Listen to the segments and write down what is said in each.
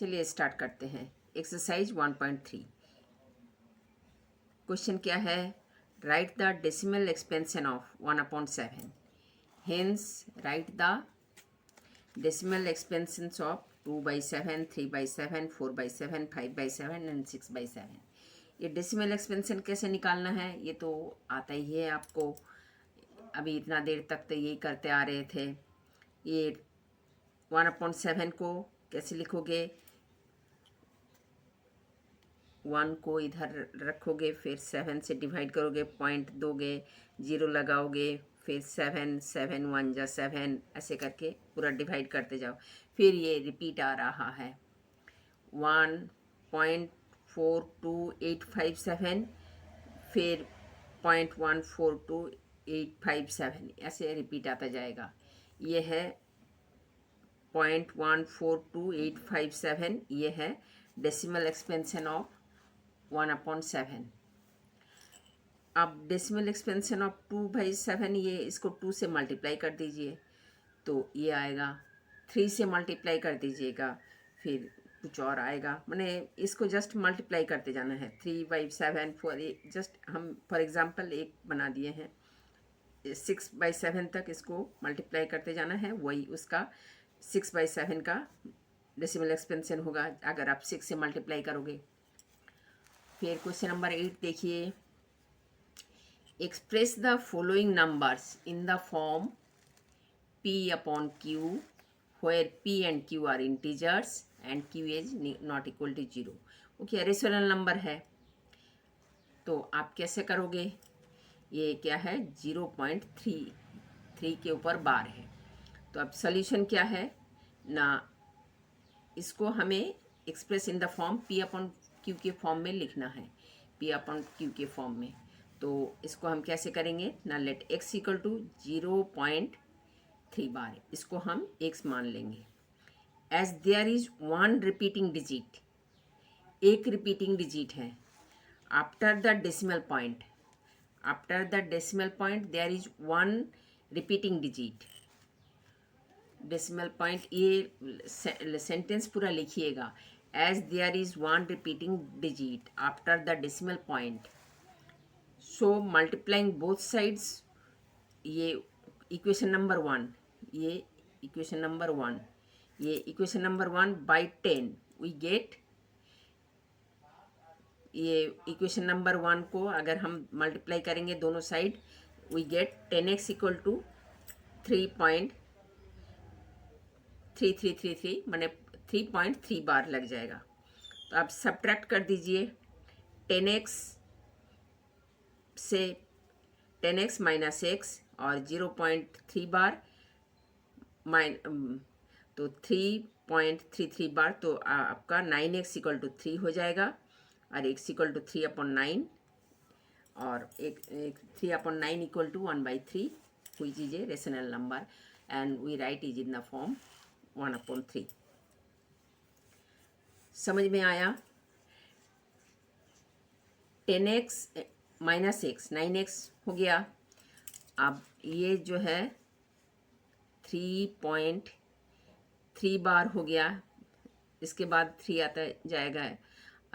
चलिए स्टार्ट करते हैं। एक्सरसाइज 1.3 क्वेश्चन क्या है? Right the decimal expansion of 1/7। Hence right the decimal expansions of 2/7, 3/7, 4/7, 5/7 and 6/7। ये डेसिमल एक्सपेंशन कैसे निकालना है ये तो आता ही है आपको। अभी इतना देर तक तो यही करते आ रहे थे। ये 1/7 को कैसे लिखोगे? 1 को इधर रखोगे, फिर 7 से डिवाइड करोगे, पॉइंट दोगे, 0 लगाओगे, फिर 7, 7 1 जा 7, ऐसे करके पूरा डिवाइड करते जाओ। फिर ये रिपीट आ रहा है 1.42857, फिर 0.142,857, ऐसे रिपीट आता जाएगा। ये है 0.142,857, ये है डेसिमल एक्सपेंशन ऑफ 1/7। अब डेसिमल एक्सपेंशन ऑफ 2/7, ये इसको 2 से मल्टीप्लाई कर दीजिए तो ये आएगा। 3 से मल्टीप्लाई कर दीजिएगा, फिर कुछ और आएगा। मैंने इसको जस्ट मल्टीप्लाई करते जाना है। 3/7 4, जस्ट हम फॉर एग्जांपल एक बना दिए हैं। 6/7 तक इसको मल्टीप्लाई करते जाना है, वही उसका 6/7 का डेसिमल एक्सपेंशन होगा अगर आप 6 से मल्टीप्लाई करोगे। फिर क्वेश्चन नंबर 8 देखिए। Express the following numbers in the form P/Q where P and Q are integers and Q is not equal to 0। Okay, rational number है तो आप कैसे करोगे? ये क्या है? 0.33 के ऊपर बार है। तो अब सोल्यूशन क्या है ना, इसको हमें express in the form P/Q के फॉर्म में लिखना है। P/Q के फॉर्म में तो इसको हम कैसे करेंगे ना, let x equal to 0.3 bar, इसको हम x मान लेंगे। As there is one repeating digit, एक रिपीटिंग डिजिट है after the decimal point, after the decimal point there is one repeating digit. Decimal point, ये सेंटेंस पूरा लिखिएगा। As there is one repeating digit after the decimal point, so multiplying both sides, ये equation number 1, ये equation number 1, ये equation number 1 by 10 we get. ये equation number 1 को अगर हम मल्टीप्लाई करेंगे दोनों side, we get 10x equal to 3.3333, मैंने 3.3 बार लग जाएगा। तो आप सब्ट्रैक्ट कर दीजिए 10x से 10x माइनस x और 0.3 बार तो 3.33 बार, तो आपका 9x इक्वल टू 3 हो जाएगा और x इक्वल टू 3/9 और एक 3/9 इक्वल टू 1/3 हुई चीज़ें rational number and we write is in the form 1/3। समझ में आया? 10x माइनस x 9x हो गया। अब ये जो है 3.3 बार हो गया, इसके बाद 3 आता जाएगा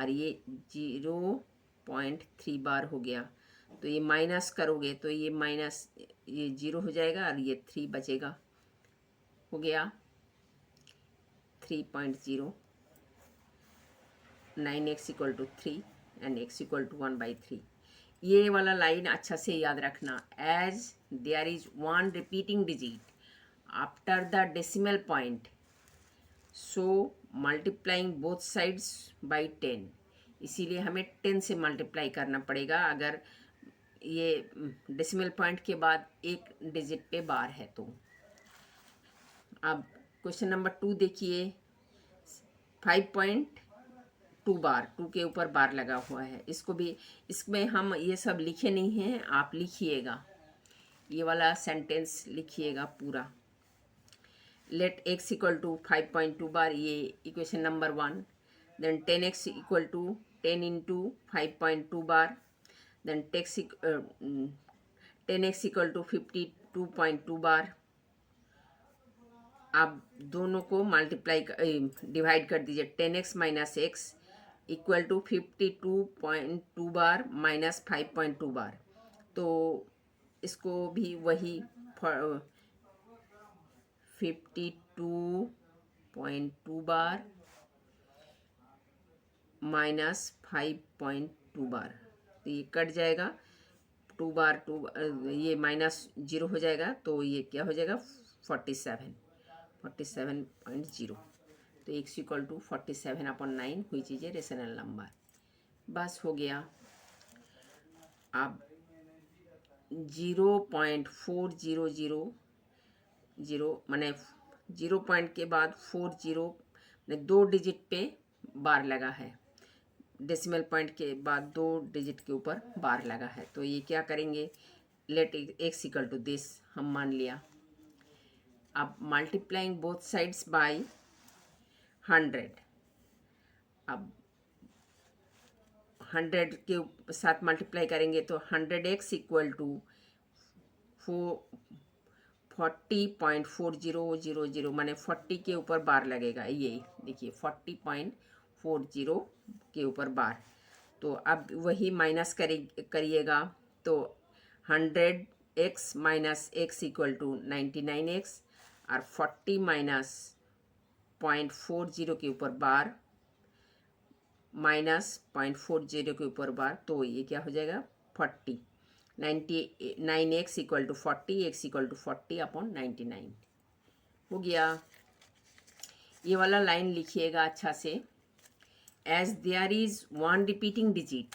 और ये 0.3 बार हो गया। तो ये माइनस करोगे तो ये माइनस, ये 0 हो जाएगा और ये 3 बचेगा। हो गया 3.0, 9x equal to 3 and x equal to 1/3। ये वाला लाइन अच्छा से याद रखना। As there is one repeating digit after the decimal point, so multiplying both sides by 10। इसीलिए हमें 10 से मल्टीप्लाई करना पड़ेगा अगर ये डेसिमल पॉइंट के बाद एक डिजिट पे बार है तो। अब क्वेश्चन नंबर 2 देखिए। 5.2 बार, 2 के ऊपर बार लगा हुआ है। इसको भी, इसमें हम ये सब लिखे नहीं हैं, आप लिखिएगा, ये वाला सेंटेंस लिखिएगा पूरा। Let x equal to 5.2 bar, ये equation number 1। Then 10x equal to 10 into 5.2 bar, then 10x equal to 52.2 bar. आप दोनों को मल्टीप्लाई डिवाइड कर दीजिए। 10x minus x equal to 52.2 bar minus 5.2 bar. तो इसको भी वही 52.2 बार माइनस 5.2 बार, तो ये कट जाएगा। 2 बार 2, ये माइनस 0 हो जाएगा, तो ये क्या हो जाएगा 47.0। तो x इक्वल टू 47/9 हुई चीज़ें रेशनल नंबर। बस हो गया। अब 0.4000 मैंने 0 पॉइंट के बाद 40 मैंने 2 डिजिट पे बार लगा है, डेसिमल पॉइंट के बाद 2 डिजिट के ऊपर बार लगा है। तो ये क्या करेंगे, let x equal to this हम मान लिया। अब मल्टीप्लाइंग बोथ साइड्स बाय 100। अब 100 के साथ मल्टीप्लाई करेंगे तो 100x इक्वल टू 40.4000 माने 40 के ऊपर बार लगेगा। ये देखिए 40.40 के ऊपर बार। तो अब वही माइनस करिएगा, तो 100x minus x equal to 99x और 40 माइनस 0.40 के ऊपर बार माइनस 0.40 के ऊपर बार, तो ये क्या हो जाएगा 40। 99x equal to 40, x equal to 40/99 हो गया। ये वाला लाइन लिखिएगा अच्छा से। As there is 1 repeating digit,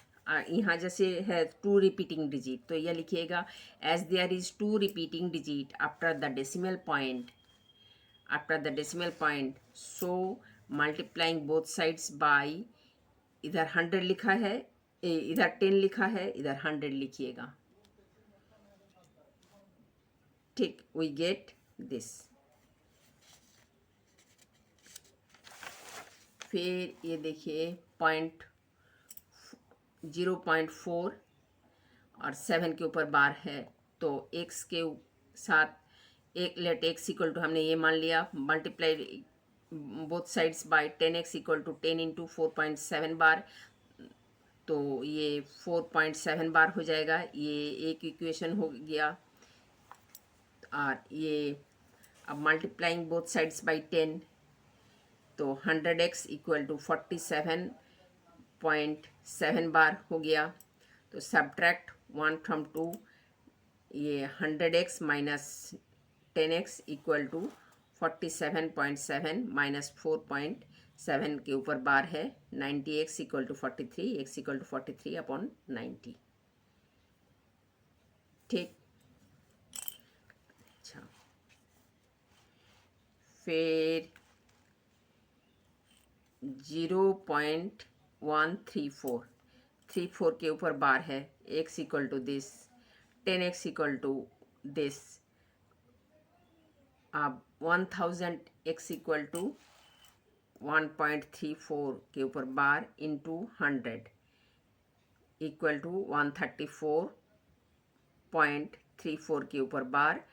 यहाँ जैसे है 2 रिपीटिंग डिजिट, तो यह लिखिएगा as there is 2 repeating digit after the decimal point, so multiplying both sides by, इधर 100 लिखा है, इधर 10 लिखा है, इधर 100 लिखिएगा। ठीक, वी गेट दिस। फिर ये देखिए 0.4 और 7 के ऊपर बार है, तो x के साथ एक लेट x इक्वल टू हमने ये मान लिया, multiply both sides by 10x equal to 10 into 4.7 bar, तो ये 4.7 बार हो जाएगा। ये एक इक्वेशन हो गया। और ये अब मल्टीप्लाइंग बोथ साइड्स बाय 10, तो 100x इक्वल टू 47.7 बार हो गया। तो सब्ट्रैक्ट 1 फ्रॉम 2, ये 100x minus 10x equal to 47.7 minus 4.7 के ऊपर बार है 90x equal to 43, x equal to 43/90। ठीक, अच्छा। फिर 0.134 के ऊपर बार है, x equal to this, 10x equal to this. अब 1000x इक्वल टू 1.34 के ऊपर बार इंटू 100 इक्वल टू 134.34 के ऊपर बार,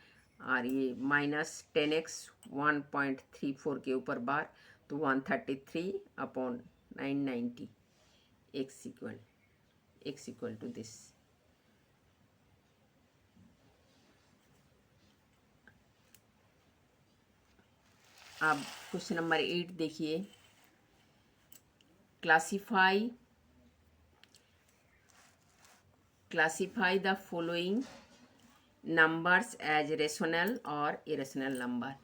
और ये माइनस 10x 1.34 के ऊपर बार, तो 133/990 x इक्वल टू दिस। अब क्वेश्चन नंबर 8 देखिए। Classify the following numbers as rational और इरेशनल नंबर।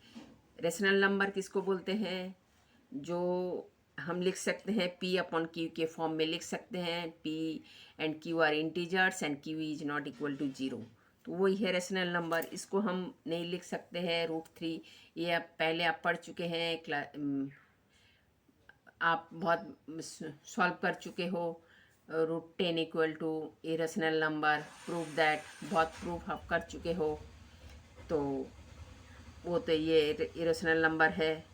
रेशनल नंबर किसको बोलते हैं, जो हम लिख सकते हैं p/q के फॉर्म में लिख सकते हैं। p and q are integers and q is not equal to 0, तो वही है रेशनल नंबर। इसको हम नहीं लिख सकते हैं √3, ये आप पहले आप पढ़ चुके हैं, आप बहुत सॉल्व कर चुके हो। √10 equal to irrational number, prove that, बहुत प्रूफ आप कर चुके हो। तो वो तो ये इरेशनल नंबर है।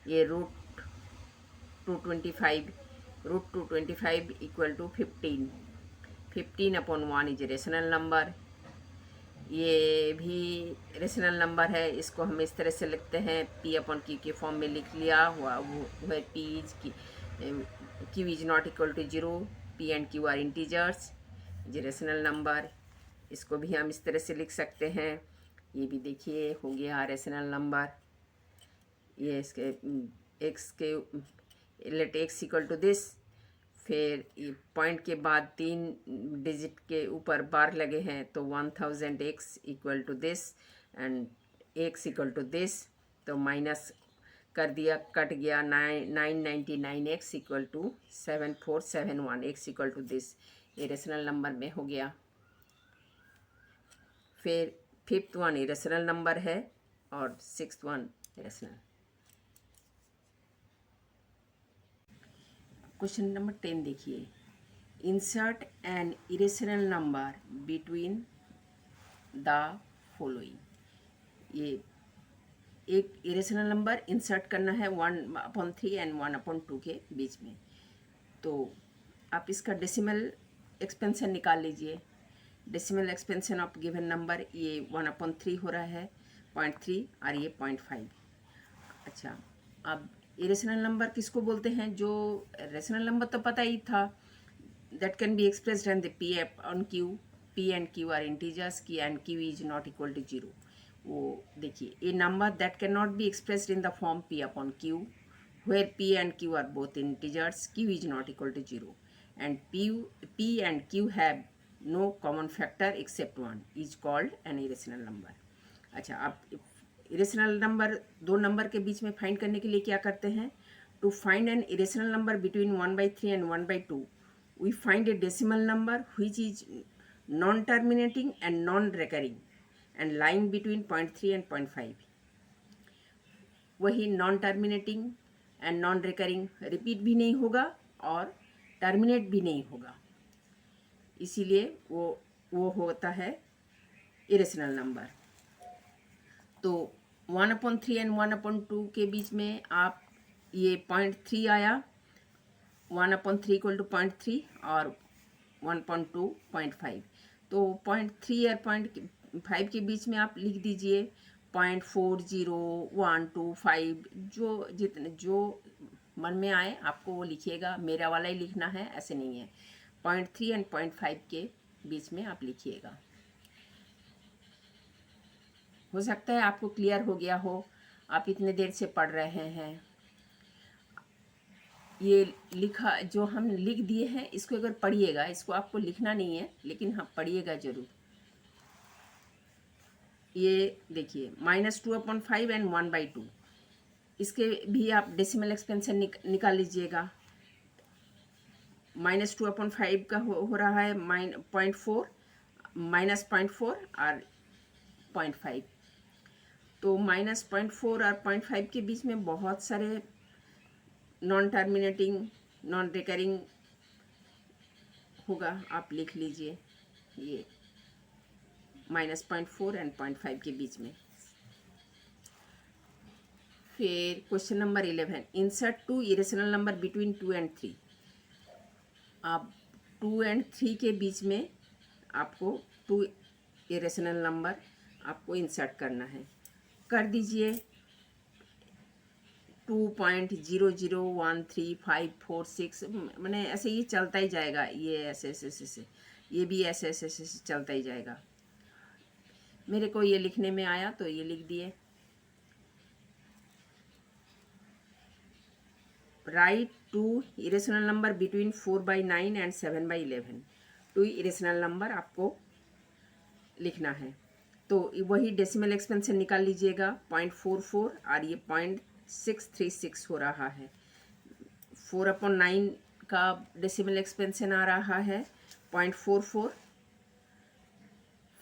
ये √225 equal to 15/1 is rational number. ये भी रेशनल नंबर है, इसको हम इस तरह से लिखते हैं, पी अपॉन क्यू के फॉर्म में लिख लिया हुआ, वो p is q is not equal to zero, p and Q are integers, ये रेशनल नंबर, इसको भी हम इस तरह से लिख सकते हैं। ये भी देखिए हो गया रेशनल नंबर। ये इसके एक्स के let x equal to this, फिर पॉइंट के बाद 3 डिजिट के ऊपर बार लगे हैं, तो 1000 x equal to this and x equal to this, तो माइनस कर दिया, कट गया, 999 x equal to 7471 x equal to this, ये रेशनल नंबर में हो गया। फिर 5th वन इरेशनल नंबर है और 6th one rational. Question number 10 देखिए, insert N irrational number between the following. ये एक इरेशनल नंबर इंसर्ट करना है 1/3 एंड 1/2 के बीच में। तो आप इसका डेसिमल एक्सपेंशन निकाल लीजिए। Decimal expansion of given number, ये 1/3 हो रहा है, 0.3 और ये 0.5। अच्छा, अब इरेशनल नंबर किसको बोलते हैं? जो रेशनल नंबर तो पता ही था, that can be expressed and the P on Q, P and Q are integers, की and Q is not equal to zero. वो देखिए, a number that cannot be expressed in the form P upon Q, where p and q are both integers, q is not equal to 0, and p and q have no common factor except 1 is called an irrational number। अच्छा, आप irrational number दो number के बीच में find करने के लिए क्या करते हैं? To find an irrational number between 1/3 and 1/2 we find a decimal number which is non terminating and non recurring and lying between 0.3 and 0.5। वही non terminating and non recurring, repeat भी नहीं होगा और टर्मिनेट भी नहीं होगा, इसीलिए वो होता है इरेशनल नंबर। तो 1/3 एंड 1/2 के बीच में आप ये 0.3 आया, 1/3 इक्वल टू 0.3 और 1/2 0.5। तो 0.3 और 0.5 के बीच में आप लिख दीजिए 0.40, 1, 2, 5, जो मन में आए आपको वो लिखिएगा। मेरा वाला ही लिखना है, ऐसे नहीं है। 0.3 एंड 0.5 के बीच में आप लिखिएगा। हो सकता है आपको क्लियर हो गया हो, आप इतने देर से पढ़ रहे हैं। ये लिखा जो हम लिख दिए हैं, इसको अगर पढ़िएगा, इसको आपको लिखना नहीं है लेकिन हाँ पढ़िएगा जरूर। ये देखिए -2/5 एंड 1/2, इसके भी आप डेसिमल एक्सपेंशन निकाल लीजिएगा। -2/5 का हो रहा है -0.4 और 0.5। तो -0.4 और 0.5 के बीच में बहुत सारे नॉन टर्मिनेटिंग नॉन रिकरिंग होगा, आप लिख लीजिए ये -0.4 एंड 0.5 के बीच में। फिर question number 11, insert 2 irrational number between 2 and 3। आप 2 एंड 3 के बीच में आपको 2 इरेशनल नंबर आपको इंसर्ट करना है। कर दीजिए 2.0013546, मैंने ऐसे ही चलता ही जाएगा, ये ऐसे ये भी ऐसे चलता ही जाएगा। मेरे को ये लिखने में आया तो ये लिख दिए। Right 2 irrational number between 4/9 and 7/11। 2 irrational number आपको लिखना है, तो वही डेसिमल एक्सपेंशन निकाल लीजिएगा। 0.44 और ये 0.636 हो रहा है। 4/9 का डेसिमल एक्सपेंशन आ रहा है 0.44,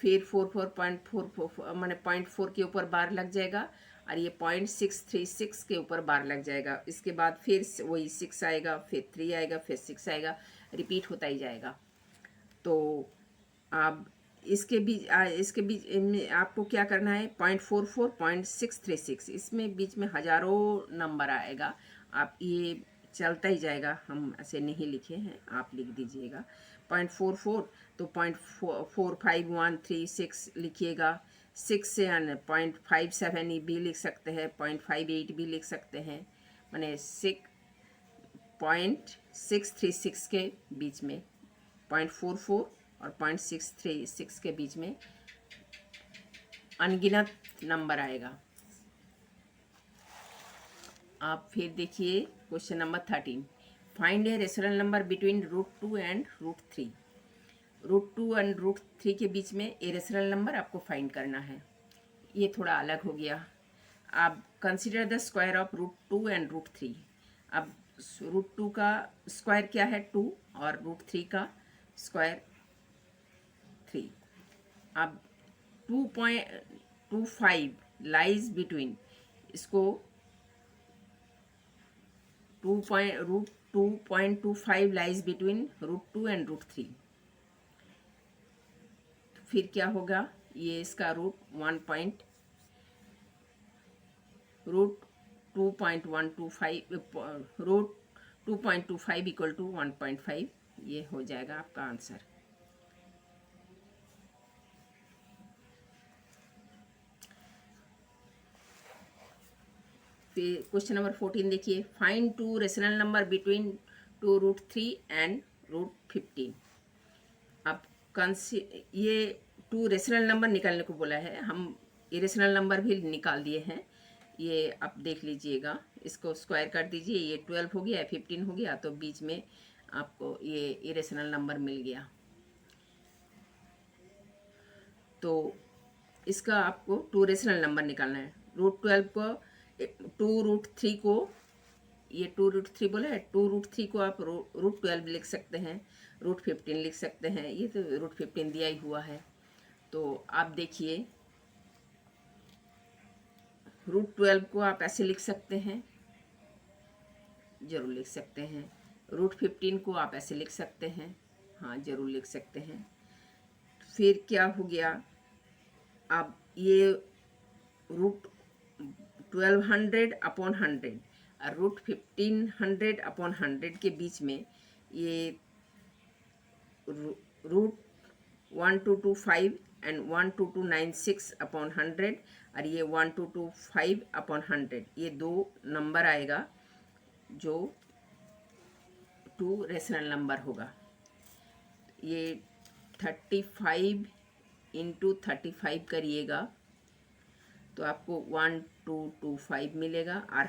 फिर 44.44 मैंने 0.4 के ऊपर बार लग जाएगा और ये 0.636 के ऊपर बार लग जाएगा। इसके बाद फिर वही 6 आएगा, फिर 3 आएगा, फिर 6 आएगा, रिपीट होता ही जाएगा। तो आप इसके बीच में आपको क्या करना है, 0.44, 0.636, इसमें बीच में हजारों नंबर आएगा। आप ये चलता ही जाएगा, हम ऐसे नहीं लिखे हैं, आप लिख दीजिएगा। 0.44 तो 0.45136 लिखिएगा। 6 से 0.57 भी लिख सकते हैं, 0.58 भी लिख सकते हैं, माने 6.636 के बीच में, 0.44 और 0.636 के बीच में अनगिनत नंबर आएगा। आप फिर देखिए question number 13, find a rational number between √2 and √3। √2 and √3 के बीच में ए रेशनल नंबर आपको फाइंड करना है। ये थोड़ा अलग हो गया। आप consider the square of √2 and √3। अब √2 का स्क्वायर क्या है 2 और √3 का स्क्वायर 3। अब 2.25 लाइज बिटवीन, इसको 2.25 लाइज बिटवीन √2 एंड √3। फिर क्या होगा, ये इसका √2.25 इक्वल टू 1.5, ये हो जाएगा आपका आंसर। फिर क्वेश्चन नंबर 14 देखिए, find 2 rational number between 2√3 and √15। अब ये 2 रेशनल नंबर निकालने को बोला है, हम इरेशनल नंबर भी निकाल दिए हैं। ये आप देख लीजिएगा, इसको स्क्वायर कर दीजिए, ये 12 हो गया, 15 हो गया, तो बीच में आपको ये इरेशनल नंबर मिल गया। तो इसका आपको 2 रेशनल नंबर निकालना है। √12 को 2√3 को, ये 2√3 बोला है, 2√3 को आप √12 लिख सकते हैं, √15 लिख सकते हैं, ये तो √15 दिया ही हुआ है। तो आप देखिए √12 को आप ऐसे लिख सकते हैं, ज़रूर लिख सकते हैं। √15 को आप ऐसे लिख सकते हैं, हाँ ज़रूर लिख सकते हैं। फिर क्या हो गया, अब ये √1200 अपॉन 100 और √1500 अपॉन 100 के बीच में ये √1225 एंड 12296 अपॉन 100 और ये 1225 अपॉन 100, ये 2 नंबर आएगा जो 2 रेशनल नंबर होगा। ये 35 इंटू 35 करिएगा तो आपको 1225 मिलेगा, और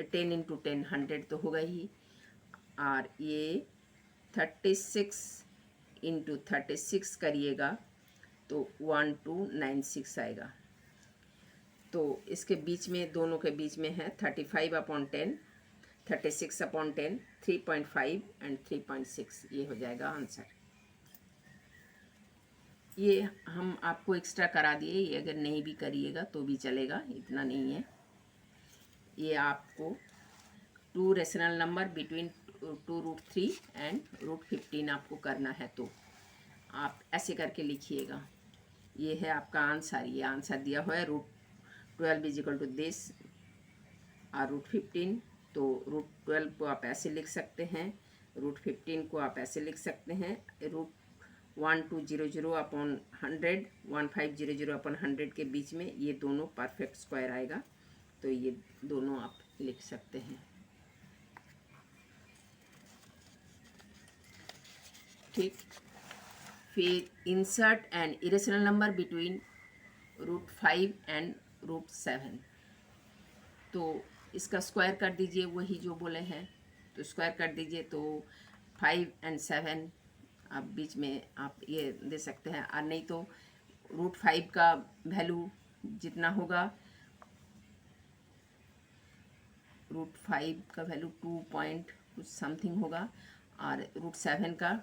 10 इंटू 10 100 तो होगा ही, और ये 36 इंटू 36 करिएगा तो 1296 आएगा। तो इसके बीच में, दोनों के बीच में है 35 अपॉन 10, 36 अपॉन 10, 3.5 एंड 3.6, ये हो जाएगा आंसर। ये हम आपको एक्स्ट्रा करा दिए, ये अगर नहीं भी करिएगा तो भी चलेगा, इतना नहीं है। ये आपको 2 रेशनल नंबर बिटवीन 2√3 एंड √15 आपको करना है, तो आप ऐसे करके लिखिएगा। ये है आपका आंसर, ये आंसर दिया हुआ है √12 इज इक्वल टू दिस और √15। तो √12 को आप ऐसे लिख सकते हैं, √15 को आप ऐसे लिख सकते हैं, 1200 अपॉन 100, 1500 अपॉन 100 के बीच में ये दोनों परफेक्ट स्क्वायर आएगा, तो ये दोनों आप लिख सकते हैं। ठीक, फिर insert N irrational number between √5 and √7। तो इसका स्क्वायर कर दीजिए, वही जो बोले हैं, तो स्क्वायर कर दीजिए, तो 5 एंड 7 आप बीच में आप ये दे सकते हैं, और नहीं तो √5 का वैल्यू जितना होगा, √5 का वैल्यू 2 पॉइंट कुछ समथिंग होगा, और √7 का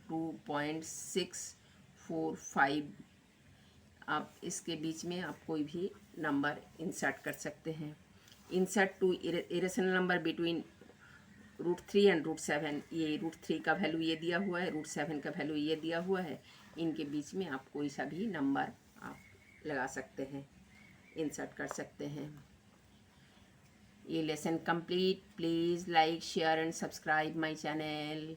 2.645। आप इसके बीच में आप कोई भी नंबर इंसर्ट कर सकते हैं। Insert 2 irrational number between √3 and √7। ये √3 का वैल्यू ये दिया हुआ है, √7 का वैल्यू ये दिया हुआ है, इनके बीच में आप कोई सा भी नंबर आप लगा सकते हैं, इंसर्ट कर सकते हैं। ये lesson complete. Please like share and subscribe my channel.